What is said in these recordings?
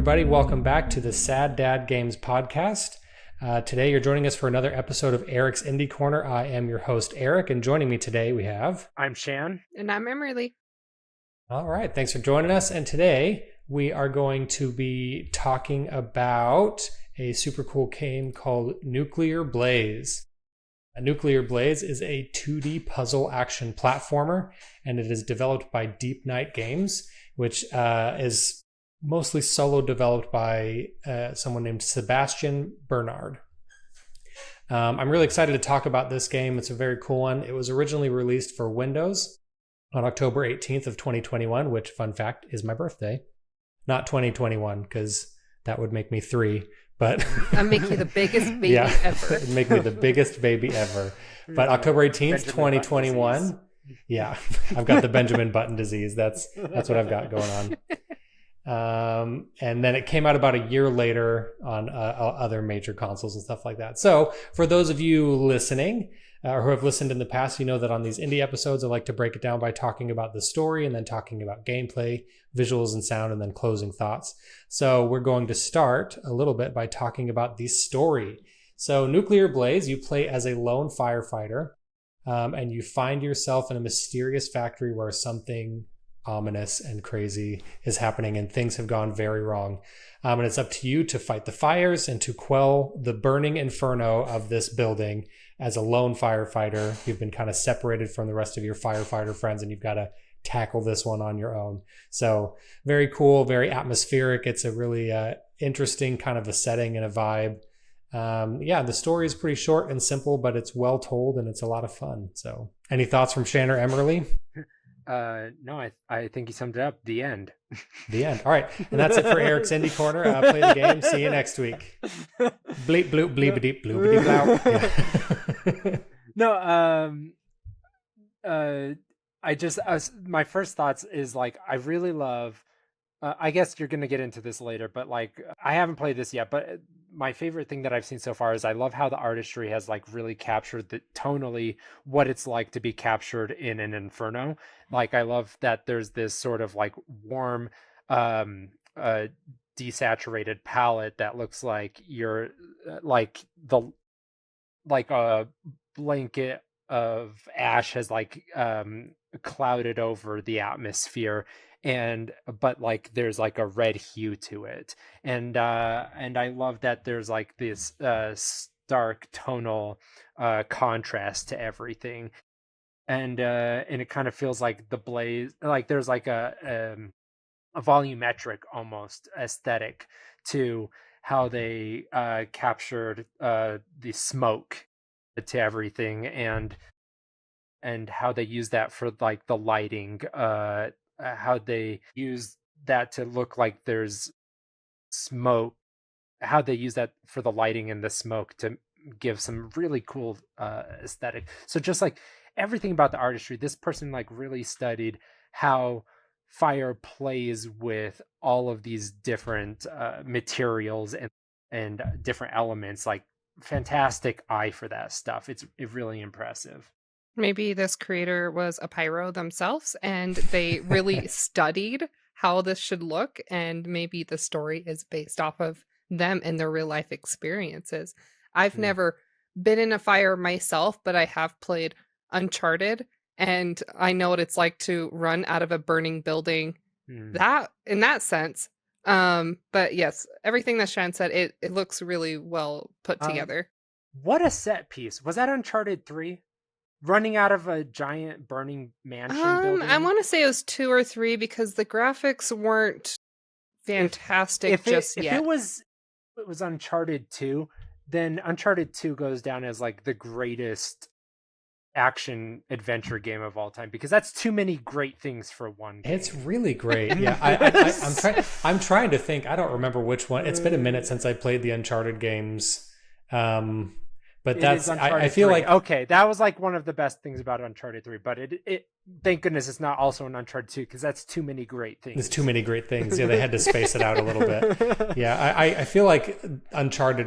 everybody. Welcome back to the Sad Dad Games podcast. Today, you're joining us for another episode of Eric's Indie Corner. I am your host, Eric, and joining me today, we have... I'm Shan. And I'm Emerlie. All right, thanks for joining us. And today, we are going to be talking about a super cool game called Nuclear Blaze. Nuclear Blaze is a 2D puzzle action platformer, and it is developed by Deep Night Games, which is mostly solo developed by someone named Sebastian Bernard. I'm really excited to talk about this game. It's a very cool one. It was originally released for Windows on October 18th of 2021, which, fun fact, is my birthday. Not 2021, because that would make me 3. But I'll make you the biggest baby ever. It'd make me the biggest baby ever. But October 18th, 2021. Yeah, I've got the Benjamin Button disease. That's what I've got going on. And then it came out about a year later on other major consoles and stuff like that. So for those of you listening or who have listened in the past, you know that on these indie episodes, I like to break it down by talking about the story and then talking about gameplay, visuals and sound, and then closing thoughts. So we're going to start a little bit by talking about the story. So Nuclear Blaze, you play as a lone firefighter, and you find yourself in a mysterious factory where something ominous and crazy is happening and things have gone very wrong. And it's up to you to fight the fires and to quell the burning inferno of this building as a lone firefighter. You've been kind of separated from the rest of your firefighter friends and you've got to tackle this one on your own. So very cool, very atmospheric. It's a really interesting kind of a setting and a vibe. The story is pretty short and simple, but it's well told and it's a lot of fun. So any thoughts from Shan or Emerlie? No, I think you summed it up. The end. The end. All right. And that's it for Eric's Indie Corner. Play the game. See you next week. Bleep, bloop, bleep-a-deep, bloop-a-deep, blow. No, my first thoughts is like, I really love, I guess you're going to get into this later, but like, I haven't played this yet, but my favorite thing that I've seen so far is I love how the artistry has like really captured the tonally what it's like to be captured in an inferno. Like, I love that there's this sort of like warm, desaturated palette that looks like you're like a blanket of ash has like clouded over the atmosphere, but like there's like a red hue to it, and I love that there's like this stark tonal contrast to everything, and it kind of feels like the blaze, like there's like a volumetric almost aesthetic to how they captured the smoke to everything, and how they use that for like the lighting, how they use that to look like there's smoke, how they use that for the lighting and the smoke to give some really cool aesthetic. So just like everything about the artistry, this person like really studied how fire plays with all of these different materials and different elements. Like, fantastic eye for that stuff. It's really impressive. Maybe this creator was a pyro themselves and they really studied how this should look, and maybe the story is based off of them and their real life experiences. I've never been in a fire myself, but I have played Uncharted, and I know what it's like to run out of a burning building. That, in that sense. But yes, everything that Shan said, it looks really well put together. What a set piece. Was that Uncharted 3? Running out of a giant burning mansion building? I want to say it was 2 or 3 because the graphics weren't fantastic yet. If it was Uncharted 2, then Uncharted 2 goes down as like the greatest action adventure game of all time, because that's too many great things for one game. It's really great. Yeah, I'm trying to think. I don't remember which one. It's been a minute since I played the Uncharted games. But that's, I feel 3. like... Okay, that was like one of the best things about Uncharted 3, but it thank goodness it's not also an Uncharted 2, because that's too many great things. There's too many great things. Yeah, they had to space it out a little bit. Yeah, I feel like the Uncharted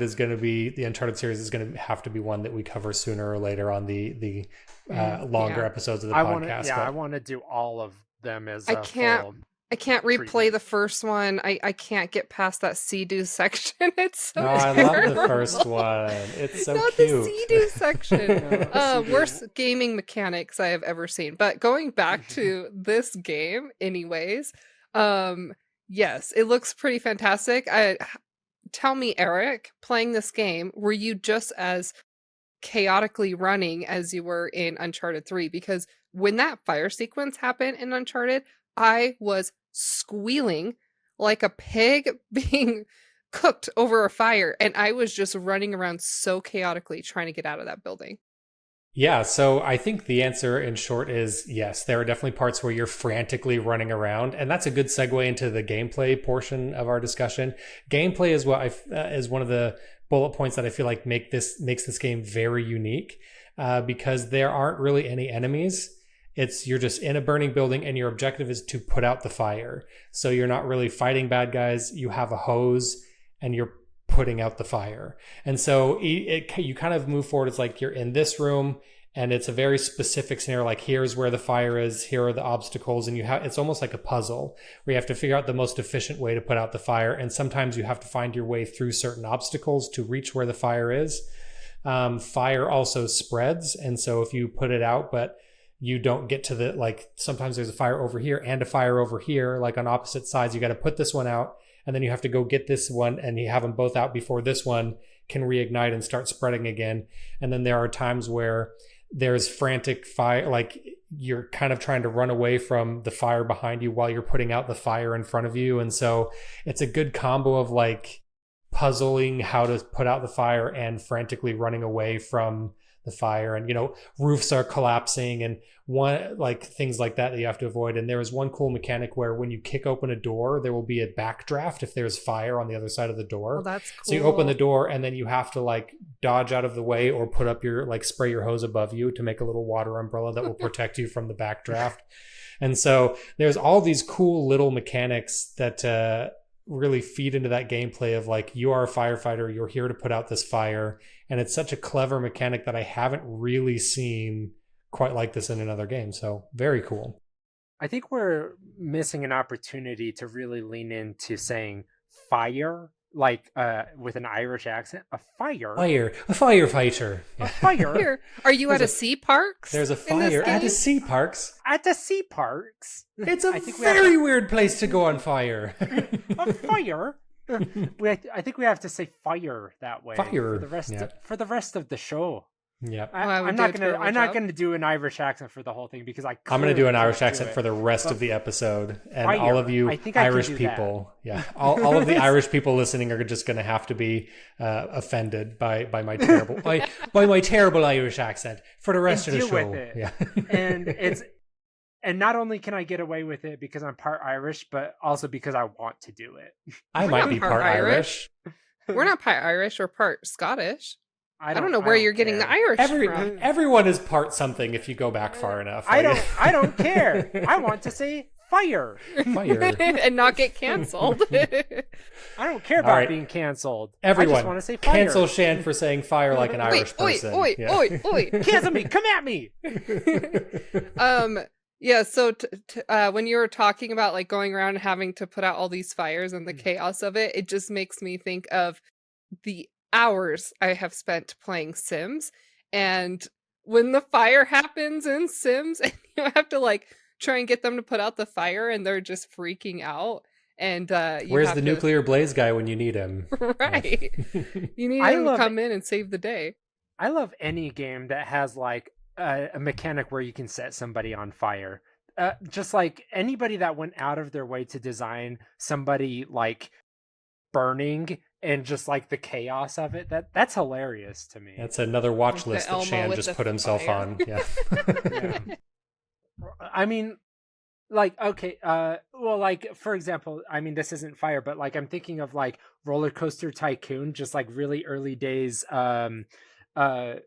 series is going to have to be one that we cover sooner or later on the longer episodes of the podcast. I want to do all of them as I can't I can't replay treatment. the first one. I can't get past that Sea-Doo section. It's so Oh, I love the terrible. first one. It's so Not cute. the Sea-Doo section. Sea-Doo. Worst gaming mechanics I have ever seen. But going back to this game, anyways, yes, it looks pretty fantastic. Tell me, Eric, playing this game, were you just as chaotically running as you were in Uncharted 3? Because when that fire sequence happened in Uncharted, I was squealing like a pig being cooked over a fire, and I was just running around so chaotically trying to get out of that building. Yeah, so I think the answer in short is yes. There are definitely parts where you're frantically running around, and that's a good segue into the gameplay portion of our discussion. Gameplay is what is one of the bullet points that I feel like makes this game very unique, because there aren't really any enemies. You're just in a burning building, and your objective is to put out the fire. So you're not really fighting bad guys. You have a hose, and you're putting out the fire. And so you kind of move forward. It's like you're in this room, and it's a very specific scenario. Like, here's where the fire is. Here are the obstacles, and it's almost like a puzzle where you have to figure out the most efficient way to put out the fire. And sometimes you have to find your way through certain obstacles to reach where the fire is. Fire also spreads, and so if you put it out, but you don't get to sometimes there's a fire over here and a fire over here, like on opposite sides. You got to put this one out, and then you have to go get this one, and you have them both out before this one can reignite and start spreading again. And then there are times where there's frantic fire, like you're kind of trying to run away from the fire behind you while you're putting out the fire in front of you. And so it's a good combo of like puzzling how to put out the fire and frantically running away from the fire. And roofs are collapsing and things like that you have to avoid. And there is one cool mechanic where when you kick open a door, there will be a backdraft if there's fire on the other side of the door. Oh, that's cool. So you open the door, and then you have to like dodge out of the way or put up your spray your hose above you to make a little water umbrella that will protect you from the backdraft. And so there's all these cool little mechanics that really feed into that gameplay of like, you are a firefighter, you're here to put out this fire. And it's such a clever mechanic that I haven't really seen quite like this in another game. So very cool. I think we're missing an opportunity to really lean into saying fire, like with an Irish accent. A firefighter. Yeah. A fire. Are you at a sea parks? There's a fire at a sea parks. At the sea parks. It's a very weird place to go on fire. A fire. I think we have to say fire that way. Fire for the rest of the show. Yeah, I'm not gonna do an Irish accent for the whole thing because I'm gonna do an Irish accent for the rest of the episode, and fire. all of you Irish people, all of the Irish people listening are just gonna have to be offended by my terrible by my terrible Irish accent for the rest of the show. With it. Yeah, and not only can I get away with it because I'm part Irish, but also because I want to do it. I might be part Irish. We're not part Irish. We're part Scottish. I don't know where you're getting the Irish from. Everyone is part something if you go back far enough. I don't care. I want to say fire. And not get canceled. I don't care about being canceled. Everyone, I just want to say fire. Cancel Shan for saying fire like an Irish person. Oi. Cancel me. Come at me. Yeah, so when you were talking about like going around and having to put out all these fires and the chaos of it, it just makes me think of the hours I have spent playing Sims. And when the fire happens in Sims and you have to like try and get them to put out the fire and they're just freaking out. And where's the nuclear blaze guy when you need him? Right. You need him to come in and save the day. I love any game that has like a mechanic where you can set somebody on fire. Just like anybody that went out of their way to design somebody like burning and just like the chaos of it, that's hilarious to me. That's another watch list that Shan just put himself on. Yeah. Yeah. I mean, like, okay, well, like, for example, I mean, this isn't fire, but like I'm thinking of like Roller Coaster Tycoon, just like really early days, that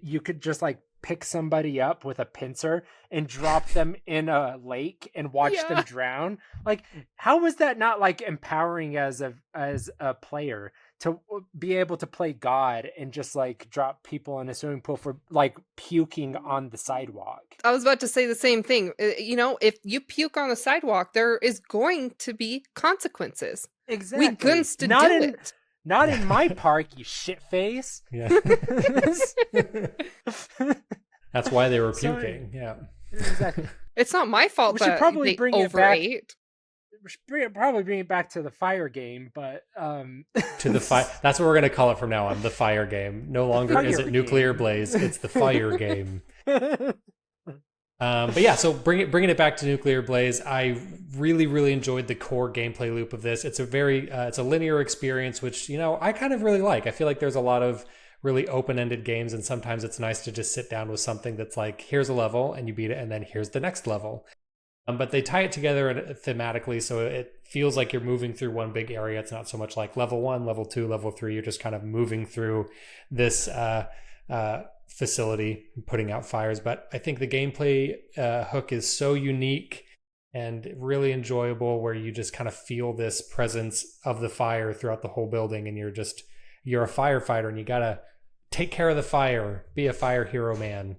you could just like pick somebody up with a pincer and drop them in a lake and watch them drown. Like, how was that not like empowering as a player to be able to play God and just like drop people in a swimming pool for like puking on the sidewalk. I was about to say the same thing. If you puke on the sidewalk, there is going to be consequences. Exactly. We guns to not do in, it. Not in my park, you shit face. Yeah. That's why they were puking. Yeah. Exactly. It's not my fault We should that probably they bring it back. overate. We should probably bring it back to the fire game, but To the fire. That's what we're gonna call it from now on. The fire game. No longer Fire is it nuclear game. blaze. It's the fire game. But yeah, so bringing it back to nuclear blaze, I really enjoyed the core gameplay loop of this. It's a very it's a linear experience, which I kind of really like. I feel like there's a lot of really open-ended games, and sometimes it's nice to just sit down with something that's like, here's a level and you beat it, and then here's the next level. But they tie it together thematically, so it feels like you're moving through one big area. It's not so much like level 1, level 2, level 3. You're just kind of moving through this facility, putting out fires. But I think the gameplay hook is so unique and really enjoyable, where you just kind of feel this presence of the fire throughout the whole building, and you're a firefighter, and you gotta take care of the fire, be a fire hero man.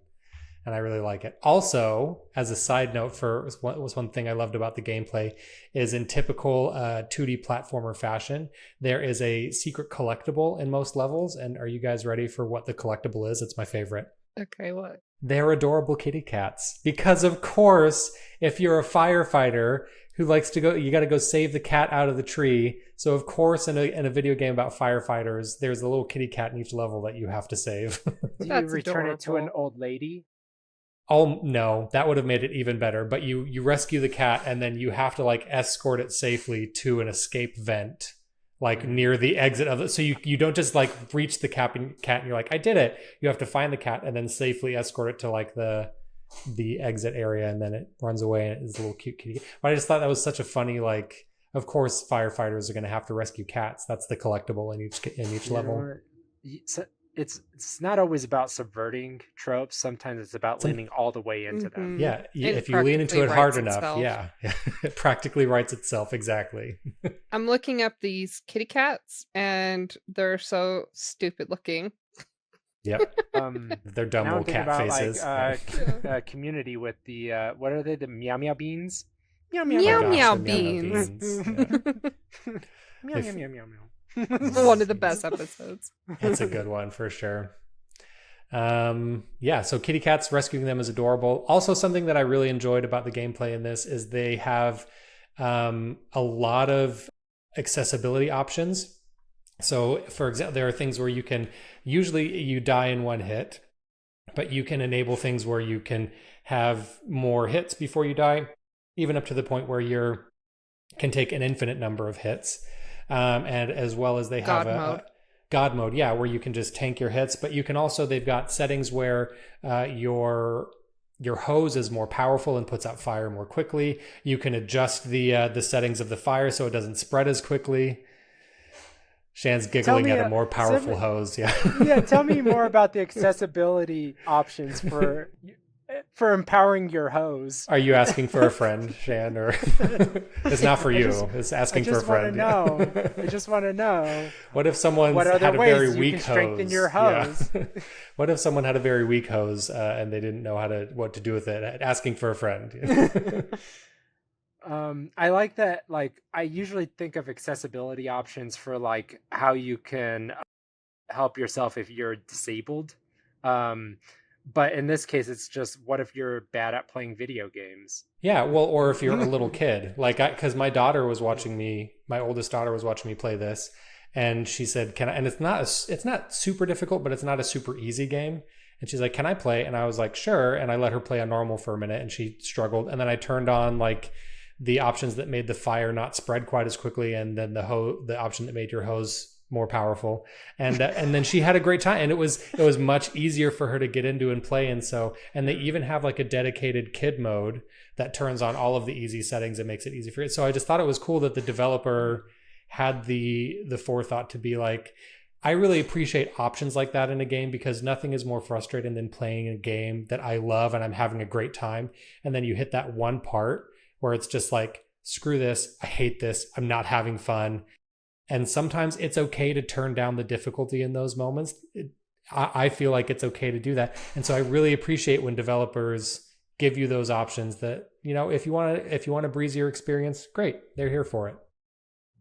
And I really like it. Also, as a side note, was one thing I loved about the gameplay is, in typical 2D platformer fashion, there is a secret collectible in most levels. And are you guys ready for what the collectible is? It's my favorite. Okay, what? They're adorable kitty cats. Because of course, if you're a firefighter who likes to go, you got to go save the cat out of the tree. So of course, in a video game about firefighters, there's a little kitty cat in each level that you have to save. Do you That's return it to an adorable. old lady? Oh no, that would have made it even better. But you rescue the cat, and then you have to like escort it safely to an escape vent, like near the exit of it. So you don't just like reach the cat and you're like, I did it. You have to find the cat and then safely escort it to like the exit area, and then it runs away and it's a little cute kitty. But I just thought that was such a funny, like, of course firefighters are going to have to rescue cats. That's the collectible in each level. It's not always about subverting tropes. Sometimes it's about leaning all the way into them. Mhm. Yeah, It if you lean into it practically hard writes enough, itself. yeah, it practically writes itself. Exactly. I'm looking up these kitty cats, and they're so stupid looking. Yep. Um, They're dumb now I'm little thinking cat about faces. Community with the what are they? The meow meow beans. Meow Meow gosh, meow the meow meow beans. Meow If- meow meow meow meow. One of the best episodes. It's a good one for sure. Yeah, so kitty cats, rescuing them is adorable. Also, something that I really enjoyed about the gameplay in this is they have a lot of accessibility options. So for example, there are things where usually you die in one hit, but you can enable things where you can have more hits before you die, even up to the point where you can take an infinite number of hits. And as well as they have God mode. God mode, yeah, where you can just tank your hits, but you can also, they've got settings where your hose is more powerful and puts out fire more quickly. You can adjust the settings of the fire so it doesn't spread as quickly. Shan's giggling at a more powerful hose. Yeah. Yeah, tell me more about the accessibility options for empowering your hose. Are you asking for a friend, Shan, or it's not for you? It's asking for a friend. I just want to know. What if someone What had other a ways very you weak can strengthen hose? your Yeah. hose? What if someone had a very weak hose and they didn't know what to do with it? Asking for a friend. I like that. Like, I usually think of accessibility options for like how you can help yourself if you're disabled. But in this case, it's just, what if you're bad at playing video games? Yeah, well, or if you're a little kid, like, because my oldest daughter was watching me play this, and she said, "Can I?" And it's not super difficult, but it's not a super easy game. And she's like, "Can I play?" And I was like, "Sure." And I let her play on normal for a minute, and she struggled. And then I turned on like the options that made the fire not spread quite as quickly, and then the option that made your hose more powerful, and then she had a great time, and it was much easier for her to get into and play. And they even have like a dedicated kid mode that turns on all of the easy settings and makes it easy for it. So I just thought it was cool that the developer had the forethought to be like, I really appreciate options like that in a game, because nothing is more frustrating than playing a game that I love and I'm having a great time, and then you hit that one part where it's just like, screw this, I hate this, I'm not having fun. And sometimes it's okay to turn down the difficulty in those moments. I feel like it's okay to do that. And so I really appreciate when developers give you those options that, if you want to breeze your experience, great. They're here for it.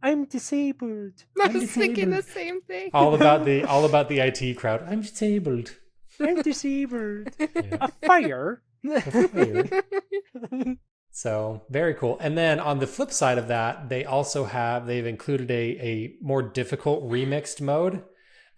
I'm disabled. I was thinking the same thing. All about the IT crowd. I'm disabled. I'm disabled. Yeah. A fire. So very cool. And then on the flip side of that, they've included a more difficult remixed mode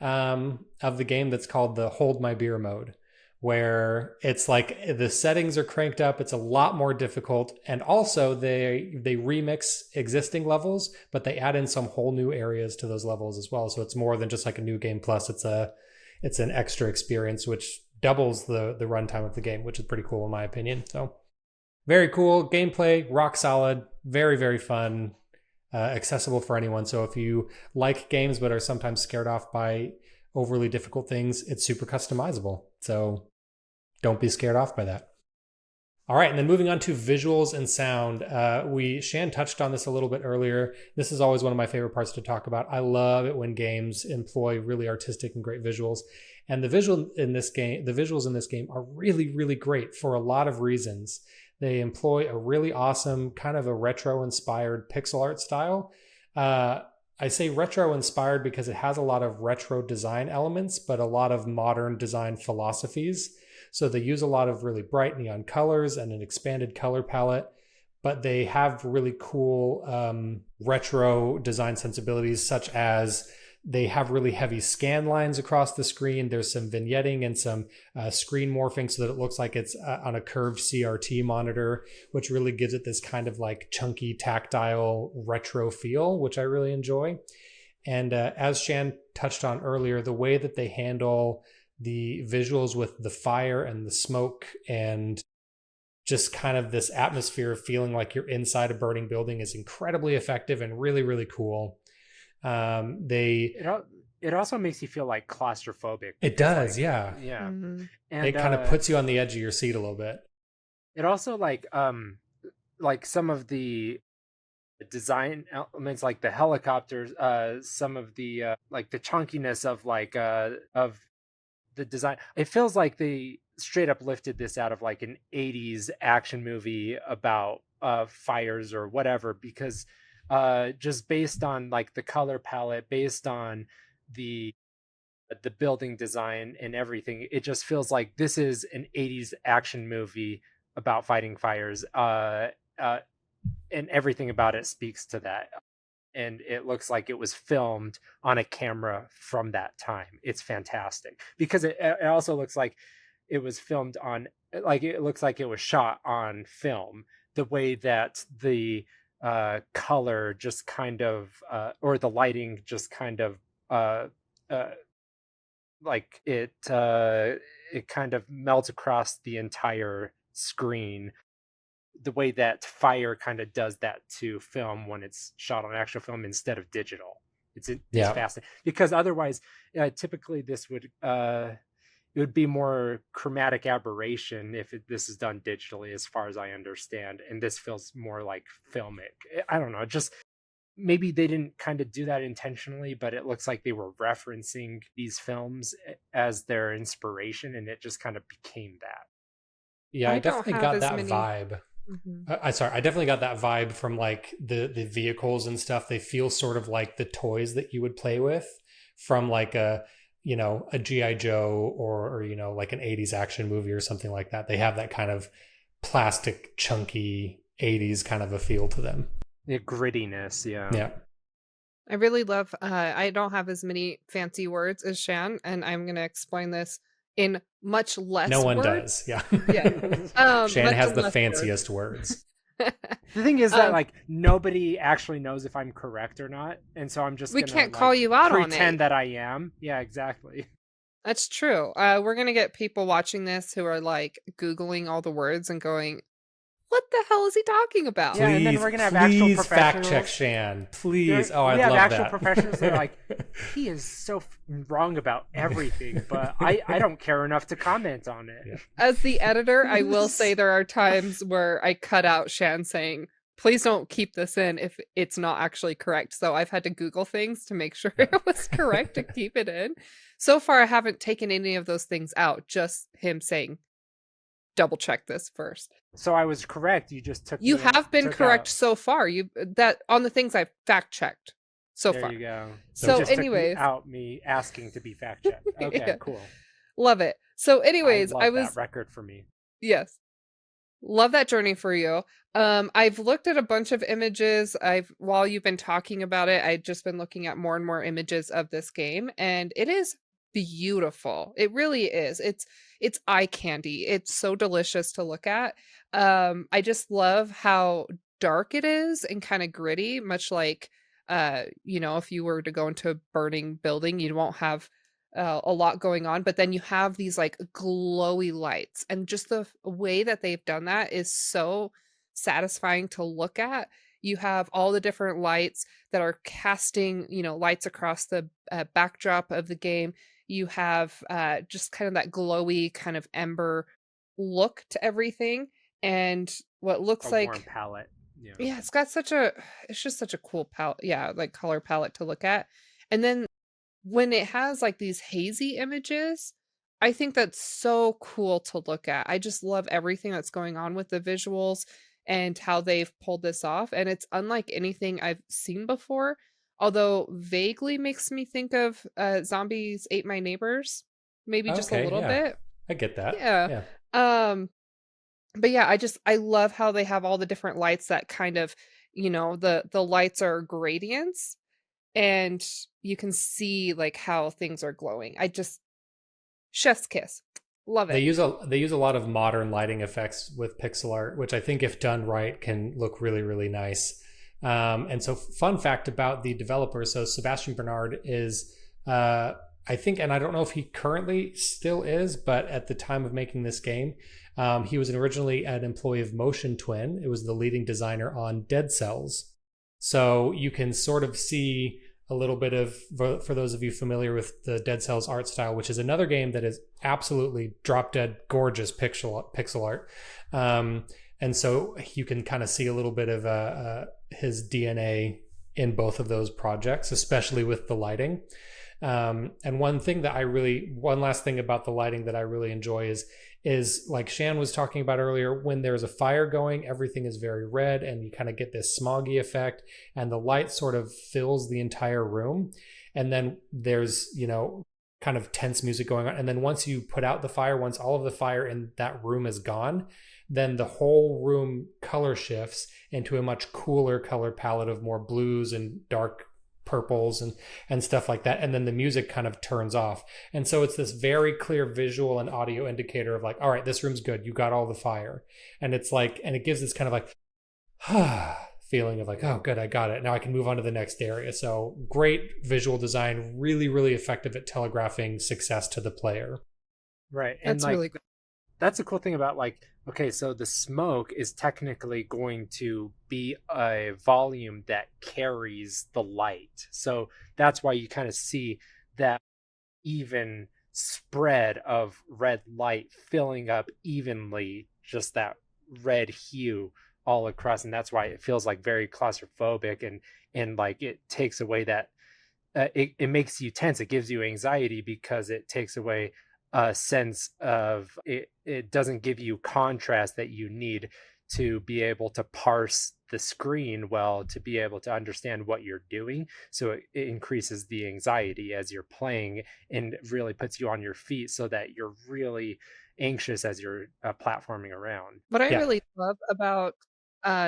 of the game that's called the Hold My Beer mode, where it's like the settings are cranked up. It's a lot more difficult. And also they remix existing levels, but they add in some whole new areas to those levels as well. So it's more than just like a new game plus. It's an extra experience, which doubles the runtime of the game, which is pretty cool in my opinion. So very cool. Gameplay, rock solid, very, very fun, accessible for anyone. So if you like games but are sometimes scared off by overly difficult things, it's super customizable. So don't be scared off by that. All right, and then moving on to visuals and sound. Shan touched on this a little bit earlier. This is always one of my favorite parts to talk about. I love it when games employ really artistic and great visuals. And the visuals in this game are really, really great for a lot of reasons. They employ a really awesome kind of a retro-inspired pixel art style. I say retro-inspired because it has a lot of retro design elements, but a lot of modern design philosophies. So they use a lot of really bright neon colors and an expanded color palette, but they have really cool retro design sensibilities, such as they have really heavy scan lines across the screen. There's some vignetting and some screen morphing so that it looks like it's on a curved CRT monitor, which really gives it this kind of like chunky, tactile, retro feel, which I really enjoy. And as Shan touched on earlier, the way that they handle the visuals with the fire and the smoke and just kind of this atmosphere of feeling like you're inside a burning building is incredibly effective and really, really cool. It also makes you feel like claustrophobic. It does, like, yeah. Mm-hmm. And it kind of puts you on the edge of your seat a little bit. It also like some of the design elements, like the helicopters, some of the like the chunkiness of of the design. It feels like they straight up lifted this out of like an 80s action movie about fires or whatever, because just based on like the color palette, based on the building design and everything, it just feels like this is an 80s action movie about fighting fires, and everything about it speaks to that. And it looks like it was filmed on a camera from that time. It's fantastic because it also looks like it was filmed on, like, it looks like it was shot on film, the way that the color just kind of or the lighting just kind of like it kind of melts across the entire screen, the way that fire kind of does that to film when it's shot on actual film instead of digital. It's fascinating, because otherwise typically this would it would be more chromatic aberration if this is done digitally, as far as I understand. And this feels more like filmic. I don't know, just maybe they didn't kind of do that intentionally, but it looks like they were referencing these films as their inspiration, and it just kind of became that. Yeah, I definitely got that vibe. Mm-hmm. I definitely got that vibe from like the vehicles and stuff. They feel sort of like the toys that you would play with from like a G.I. Joe or like an 80s action movie or something like that. They have that kind of plastic, chunky 80s kind of a feel to them. The grittiness, yeah. Yeah. I really love, I don't have as many fancy words as Shan, and I'm going to explain this in much less No one words. does, yeah. Yeah. Shan has the fanciest words. The thing is that like nobody actually knows if I'm correct or not, and so I'm just we gonna, can't call you out on it. Pretend that I am. Yeah, exactly. That's true. We're gonna get people watching this who are like Googling all the words and going, "What the hell is he talking about?" Yeah, and then we're gonna have actual professionals. Fact check Shan, please. Oh, I love that. We have actual professionals that are like, he is so wrong about everything, but I don't care enough to comment on it. Yeah. As the editor, I will say there are times where I cut out Shan saying, please don't keep this in if it's not actually correct. So I've had to Google things to make sure Yeah. it was correct to keep it in. So far, I haven't taken any of those things out, just him saying, double check this first. So I was correct. You just You have been correct out. so far. You that on the things I've fact checked so There far. you go. So just anyways, took me asking to be fact checked. Okay, yeah, cool. love it. So anyways, I love that record for me. yes. Love that journey for you. I've looked at a bunch of images. While you've been talking about it, I've just been looking at more and more images of this game, and it is beautiful. It really is. It's eye candy. It's so delicious to look at. I just love how dark it is and kind of gritty, much like if you were to go into a burning building, you won't have a lot going on, but then you have these like glowy lights, and just the way that they've done that is so satisfying to look at. You have all the different lights that are casting, lights across the backdrop of the game. You have just kind of that glowy kind of ember look to everything, and what looks A warm like palette. yeah, it's just such a cool palette, yeah, like color palette to look at. And then when it has like these hazy images, I think that's so cool to look at. I just love everything that's going on with the visuals and how they've pulled this off. And it's unlike anything I've seen before, although vaguely makes me think of Zombies Ate My Neighbors, maybe just a Okay, little yeah. bit. I get that. Yeah. Yeah. But yeah, I love how they have all the different lights that kind of, the lights are gradients, and you can see like how things are glowing. I just chef's kiss. Love They it. use a lot of modern lighting effects with pixel art, which I think if done right can look really, really nice. And so fun fact about the developer, so Sebastian Bernard is I think, and I don't know if he currently still is, but at the time of making this game, he was originally an employee of Motion Twin. It was the leading designer on Dead Cells. So you can sort of see a little bit of, for those of you familiar with the Dead Cells art style, which is another game that is absolutely drop dead gorgeous pixel art. And so you can kind of see a little bit of his DNA in both of those projects, especially with the lighting. And one last thing about the lighting that I really enjoy is like Shan was talking about earlier, when there's a fire going, everything is very red and you kind of get this smoggy effect, and the light sort of fills the entire room. And then there's, kind of tense music going on. And then once you put out the fire, once all of the fire in that room is gone, then the whole room color shifts into a much cooler color palette of more blues and dark purples and stuff like that, and then the music kind of turns off. And so it's this very clear visual and audio indicator of like, all right, this room's good, you got all the fire. And it's like, and it gives this kind of like feeling of like, oh good, I got it, now I can move on to the next area. So great visual design, really, really effective at telegraphing success to the player. Right. And That's really good. That's the cool thing about okay, so the smoke is technically going to be a volume that carries the light. So that's why you kind of see that even spread of red light filling up evenly, just that red hue all across. And that's why it feels like very claustrophobic, and like it takes away that it makes you tense. It gives you anxiety because it takes away a sense of it doesn't give you contrast that you need to be able to parse the screen well, to be able to understand what you're doing. So it increases the anxiety as you're playing and really puts you on your feet so that you're really anxious as you're platforming around. What I Yeah. really love about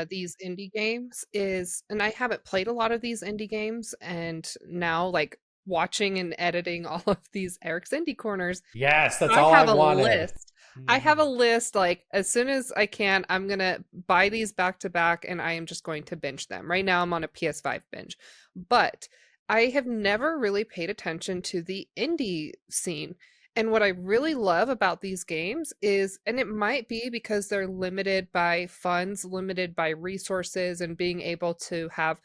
these indie games is, and I haven't played a lot of these indie games, and now like watching and editing all of these Eric's Indie Corners, Yes, that's I all have I a wanted. list. I have a list, like as soon as I can, I'm gonna buy these back to back and I am just going to binge them. Right now I'm on a PS5 binge. But I have never really paid attention to the indie scene. And what I really love about these games is, and it might be because they're limited by funds, limited by resources, and being able to have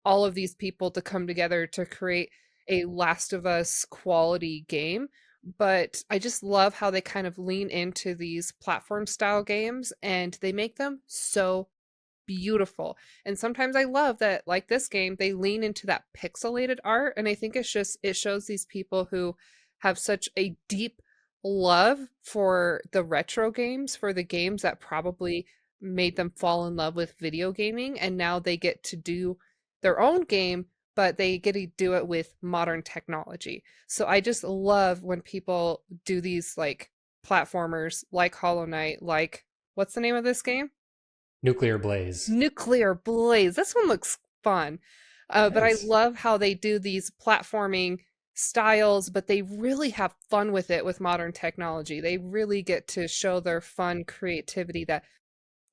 all of these people to come together to create a Last of Us quality game. But I just love how they kind of lean into these platform style games and they make them so beautiful. And sometimes I love that, like this game, they lean into that pixelated art. And I think it's just, it shows these people who have such a deep love for the retro games, for the games that probably made them fall in love with video gaming. And now they get to do their own game, but they get to do it with modern technology. So I just love when people do these like platformers like Hollow Knight, like what's the name of this game? Nuclear Blaze. Nuclear Blaze. This one looks fun. But I Nice. love how they do these platforming styles, but they really have fun with it with modern technology. They really get to show their fun creativity that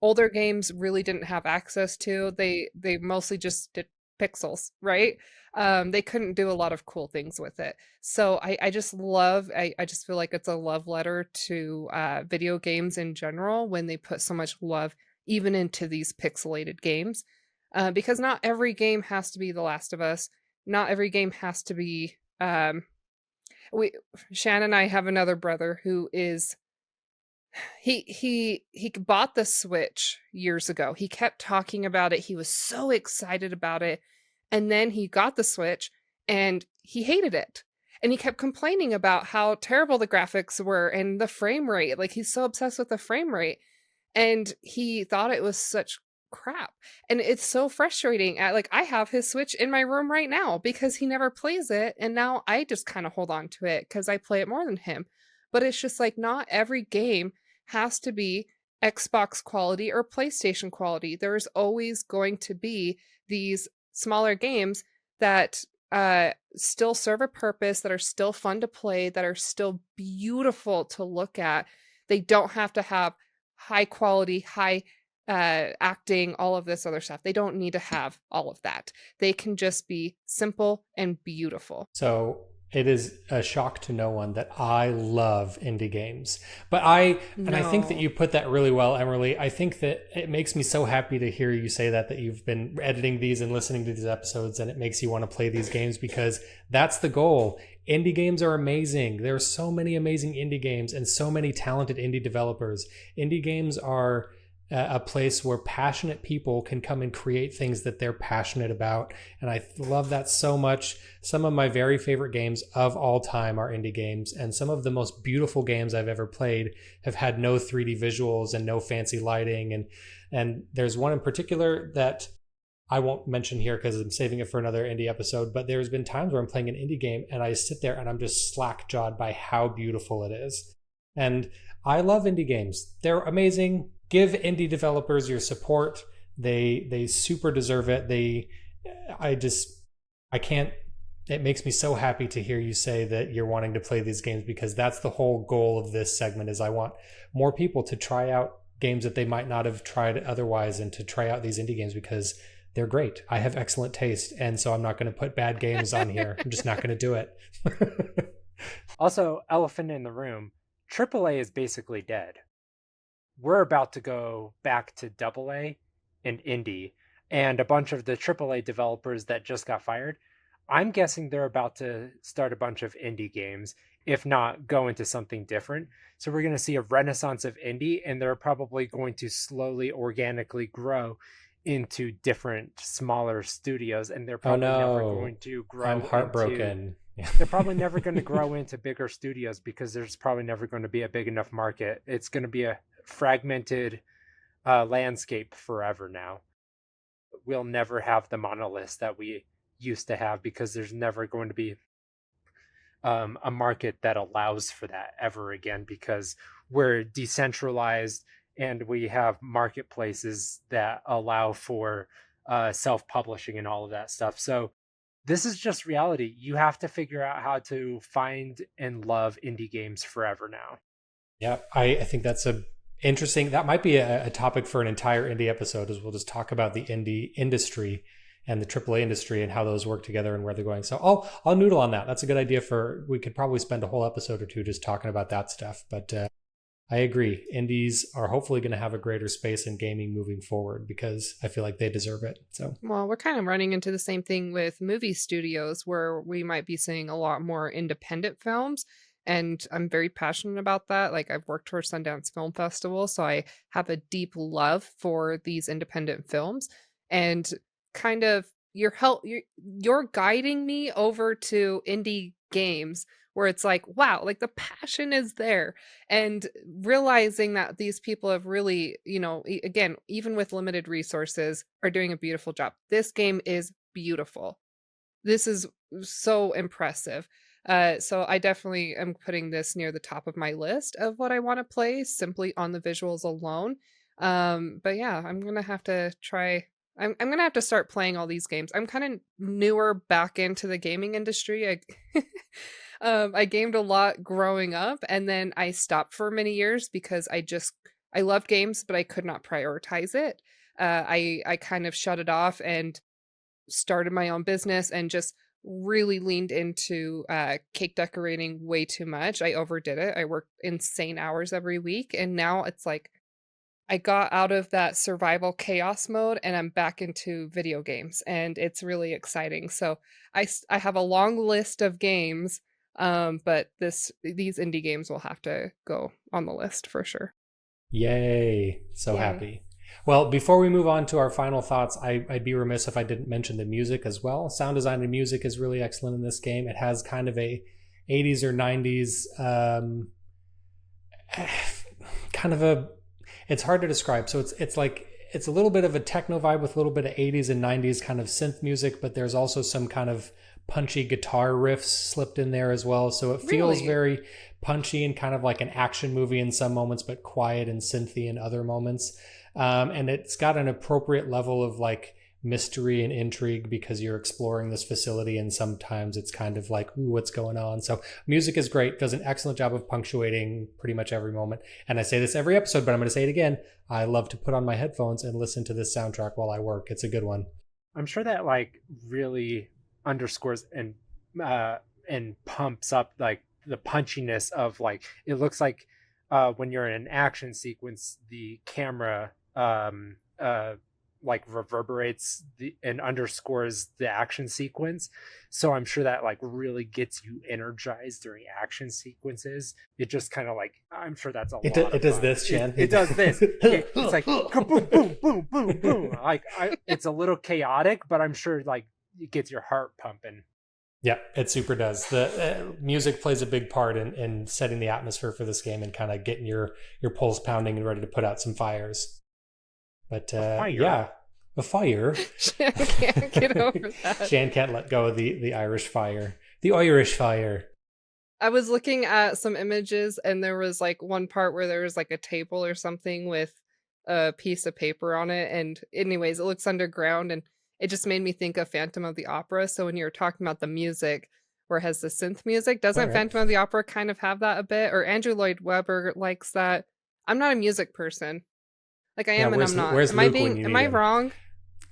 older games really didn't have access to. They mostly just did pixels, right? They couldn't do a lot of cool things with it. So I just love, I just feel like it's a love letter to video games in general when they put so much love even into these pixelated games. Because not every game has to be The Last of Us. Not every game has to be we Shan and I have another brother who is he bought the Switch years ago. He kept talking about it. He was so excited about it. And then he got the Switch and he hated it. And he kept complaining about how terrible the graphics were and the frame rate. Like he's so obsessed with the frame rate. And he thought it was such crap. And it's so frustrating. Like I have his Switch in my room right now because he never plays it. And now I just kind of hold on to it because I play it more than him. But it's just like not every game has to be Xbox quality or PlayStation quality. There's always going to be these smaller games that still serve a purpose, that are still fun to play, that are still beautiful to look at. They don't have to have high quality, high acting, all of this other stuff. They don't need to have all of that. They can just be simple and beautiful. So it is a shock to no one that I love indie games. But and I think that No. you put that really well, Emerlie. I think that it makes me so happy to hear you say that you've been editing these and listening to these episodes, and it makes you want to play these games because that's the goal. Indie games are amazing. There are so many amazing indie games and so many talented indie developers. Indie games are a place where passionate people can come and create things that they're passionate about. And I love that so much. Some of my very favorite games of all time are indie games. And some of the most beautiful games I've ever played have had no 3D visuals and no fancy lighting. And there's one in particular that I won't mention here because I'm saving it for another indie episode, but there's been times where I'm playing an indie game and I sit there and I'm just slack-jawed by how beautiful it is. And I love indie games. They're amazing. Give indie developers your support. They super deserve it. I can't, it makes me so happy to hear you say that you're wanting to play these games because that's the whole goal of this segment is I want more people to try out games that they might not have tried otherwise and to try out these indie games because they're great. I have excellent taste. And so I'm not going to put bad games on here. I'm just not going to do it. Also, elephant in the room, AAA is basically dead. We're about to go back to AA and indie, and a bunch of the AAA developers that just got fired. I'm guessing they're about to start a bunch of indie games, if not go into something different. So we're going to see a renaissance of indie, and they're probably going to slowly, organically grow into different smaller studios, and they're probably never going to grow. I'm heartbroken. They're probably never going to grow into bigger studios because there's probably never going to be a big enough market. It's going to be a fragmented landscape forever now. We'll never have the monoliths that we used to have because there's never going to be a market that allows for that ever again because we're decentralized and we have marketplaces that allow for self-publishing and all of that stuff. So this is just reality. You have to figure out how to find and love indie games forever now. Yeah, I think that's interesting. That might be a topic for an entire indie episode as we'll just talk about the indie industry and the AAA industry and how those work together and where they're going. So I'll noodle on that. That's a good idea we could probably spend a whole episode or two just talking about that stuff. But I agree. Indies are hopefully going to have a greater space in gaming moving forward because I feel like they deserve it. So, well, we're kind of running into the same thing with movie studios where we might be seeing a lot more independent films and I'm very passionate about that. Like, I've worked for Sundance Film Festival, so I have a deep love for these independent films, and kind of you're guiding me over to indie games where it's like, wow, like the passion is there, and realizing that these people have really, again, even with limited resources, are doing a beautiful job. This game is beautiful. This is so impressive. So I definitely am putting this near the top of my list of what I want to play simply on the visuals alone. But yeah, I'm gonna have to try. I'm gonna have to start playing all these games. I'm kind of newer back into the gaming industry. I gamed a lot growing up, and then I stopped for many years because I loved games, but I could not prioritize it. I kind of shut it off and started my own business and just really leaned into cake decorating way too much. I overdid it. I worked insane hours every week, and now it's like I got out of that survival chaos mode and I'm back into video games, and it's really exciting. So I have a long list of games, but these indie games will have to go on the list for sure. Yay. So Yay. happy. Well, before we move on to our final thoughts, I'd be remiss if I didn't mention the music as well. Sound design and music is really excellent in this game. It has kind of a 80s or 90s kind of a, it's hard to describe. So it's like, it's a little bit of a techno vibe with a little bit of 80s and 90s kind of synth music, but there's also some kind of punchy guitar riffs slipped in there as well. So it feels Really? very punchy and kind of like an action movie in some moments, but quiet and synthy in other moments. And it's got an appropriate level of like mystery and intrigue because you're exploring this facility, and sometimes it's kind of like, ooh, what's going on? So music is great, does an excellent job of punctuating pretty much every moment. And I say this every episode, but I'm going to say it again. I love to put on my headphones and listen to this soundtrack while I work. It's a good one. I'm sure that like really underscores and pumps up like the punchiness of like, it looks like when you're in an action sequence, the camera like reverberates and underscores the action sequence. So I'm sure that like really gets you energized during action sequences. It just kind of like, I'm sure that's It does this, Shan. It does this. It's like boom, boom, boom, boom, boom. Like it's a little chaotic, but I'm sure like it gets your heart pumping. Yeah, it super does. The music plays a big part in setting the atmosphere for this game and kind of getting your pulse pounding and ready to put out some fires. But yeah, a fire. Shan can't get over that. Shan can't let go of the Irish fire. The Irish fire. I was looking at some images, and there was like one part where there was like a table or something with a piece of paper on it. And anyways, it looks underground, and it just made me think of Phantom of the Opera. So when you were talking about the music, where it has the synth music, doesn't Right. Phantom of the Opera kind of have that a bit? Or Andrew Lloyd Webber likes that. I'm not a music person. Like I am, and I'm not. Where's Am I Luke when you am need I him? wrong?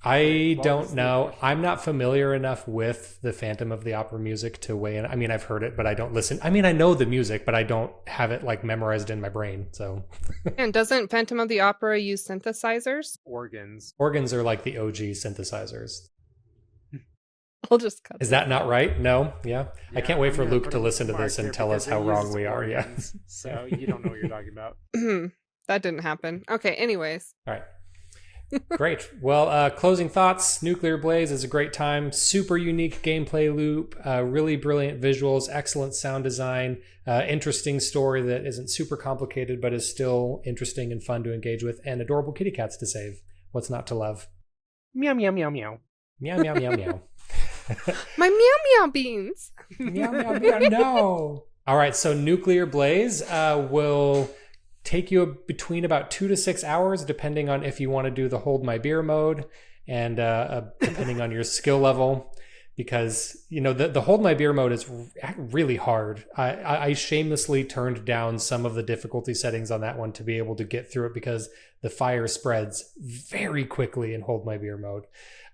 I Well, don't this know. is- I'm not familiar enough with the Phantom of the Opera music to weigh in. I mean, I've heard it, but I don't listen. I mean, I know the music, but I don't have it like memorized in my brain. So And doesn't Phantom of the Opera use synthesizers? Organs. organs are like the OG synthesizers. I'll just cut Is that that not out. right? No? Yeah. I can't wait I'm for gonna Luke put to a listen to mark this and here tell us because how it wrong uses we are. Yeah. organs, so you don't know what you're talking about. That didn't happen. Okay, anyways. All right. Great. Well, closing thoughts. Nuclear Blaze is a great time. Super unique gameplay loop. Really brilliant visuals. Excellent sound design. Interesting story that isn't super complicated, but is still interesting and fun to engage with. And adorable kitty cats to save. What's not to love? Meow, meow, meow, meow. Meow, meow, meow, meow. My meow meow beans. Meow, meow, meow. No. All right. So Nuclear Blaze will take you between about 2 to 6 hours, depending on if you want to do the hold my beer mode and depending on your skill level. Because, you know, the hold my beer mode is really hard. I shamelessly turned down some of the difficulty settings on that one to be able to get through it because the fire spreads very quickly in hold my beer mode.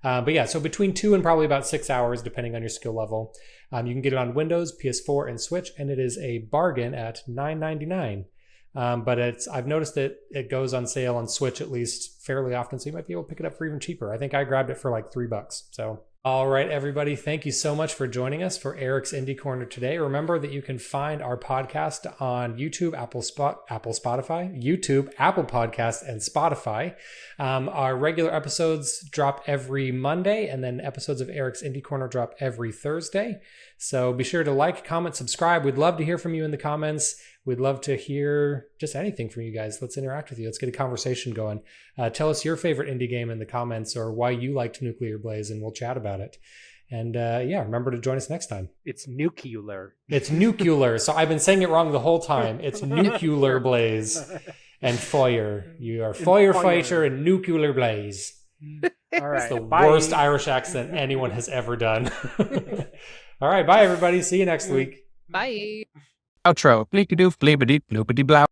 But yeah, so between 2 and probably about 6 hours, depending on your skill level. You can get it on Windows, PS4, and Switch, and it is a bargain at $9.99. But I've noticed that it goes on sale on Switch at least fairly often, so you might be able to pick it up for even cheaper. I think I grabbed it for like $3. So All right, everybody. Thank you so much for joining us for Eric's Indie Corner today. Remember that you can find our podcast on YouTube, Apple Podcast, and Spotify. Our regular episodes drop every Monday, and then episodes of Eric's Indie Corner drop every Thursday. So be sure to like, comment, subscribe. We'd love to hear from you in the comments. We'd love to hear just anything from you guys. Let's interact with you. Let's get a conversation going. Tell us your favorite indie game in the comments or why you liked Nuclear Blaze, and we'll chat about it. And remember to join us next time. It's nuclear. It's nuclear. So I've been saying it wrong the whole time. It's Nuclear Blaze and fire. You are firefighter and Nuclear Blaze. All right. It's the worst Irish accent anyone has ever done. All right. Bye, everybody. See you next week. Bye. Outro. Bleepy doof, bleepity bloopity blow.